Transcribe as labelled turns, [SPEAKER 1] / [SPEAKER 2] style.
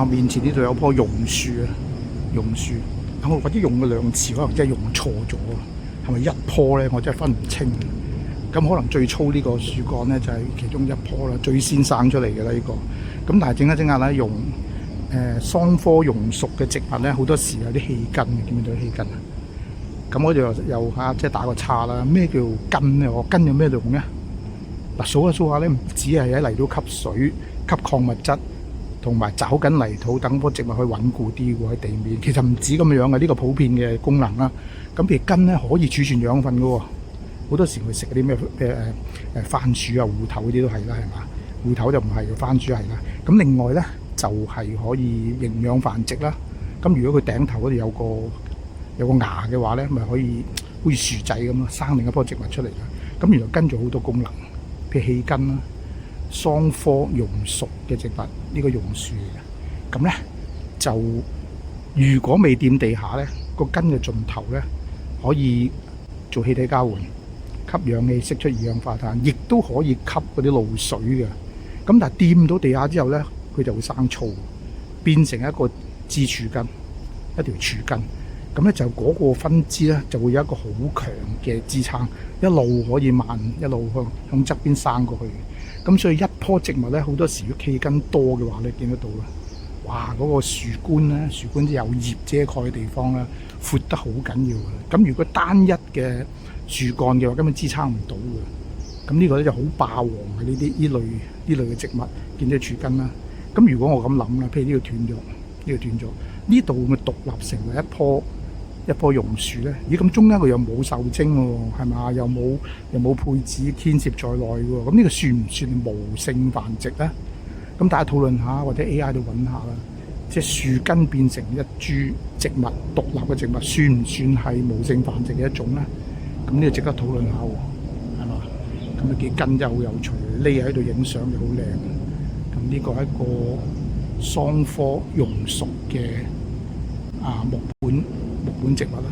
[SPEAKER 1] 面前呢度有棵榕樹啊，榕樹。我或者用嘅兩次，可能真係用錯咗，係咪一棵咧？我真係分唔清。咁可能最粗呢個樹幹咧就係其中一棵啦，最先生出嚟嘅啦呢個。咁但係整下咧，用桑科榕屬嘅植物咧，好多時有啲氣根嘅，見唔見到氣根啊？咁我就又即係打個叉啦。咩叫根咧？我根有咩用咧？嗱，數下咧，唔止係喺泥土吸水、吸礦物質，同埋找緊泥土，等棵植物可以穩固啲喎喺地面。其實唔止咁樣嘅，呢個普遍嘅功能啦。咁譬如根咧可以儲存養分嘅喎，好多時會食嗰啲咩番薯啊、芋頭嗰啲都係啦，係嘛？芋頭就唔係，番薯係啦。咁另外咧就係可以營養繁殖啦。咁如果佢頂頭嗰度有個芽嘅話咧，咪可以好似樹仔咁咯，生另一棵植物出嚟嘅。咁原來根做好多功能，譬如氣根啦。桑科榕屬嘅植物，呢個榕樹嚟嘅。咁咧就如果未掂地下咧，個根嘅盡頭咧可以做氣體交換，吸氧氣釋出二氧化碳，亦都可以吸嗰啲露水嘅。咁但係掂到地下之後咧，佢就會生粗，變成一個支柱根，一條柱根。咁咧就嗰個分支咧就會有一個好強嘅支撐，一路可以慢，一路向側邊生過去。咁所以一棵植物咧，好多時如果氣根多嘅話咧，見得到啦。哇！嗰個樹冠咧，樹冠即有葉遮蓋嘅地方咧，闊得好緊要嘅。咁如果單一嘅樹幹嘅話，根本支撐唔到嘅。咁呢個咧就好霸王嘅呢類嘅植物，見到樹根啦。咁如果我咁諗啦，譬如呢個斷咗，呢個斷咗，呢度會唔會獨立成為一棵榕樹咧？咦，咁中間佢又冇受精喎，係嘛？又冇配子牽涉在內喎。咁呢個算唔算無性繁殖咧？咁大家討論下，或者 AI 度揾下啦。即係樹根變成一株植物，獨立嘅植物，算唔算係無性繁殖嘅一種咧？咁呢個值得討論下喎，係嘛？咁啊幾根真係好有趣，匿喺度影相又好靚。咁呢個係一個桑科榕屬嘅木本植物啦。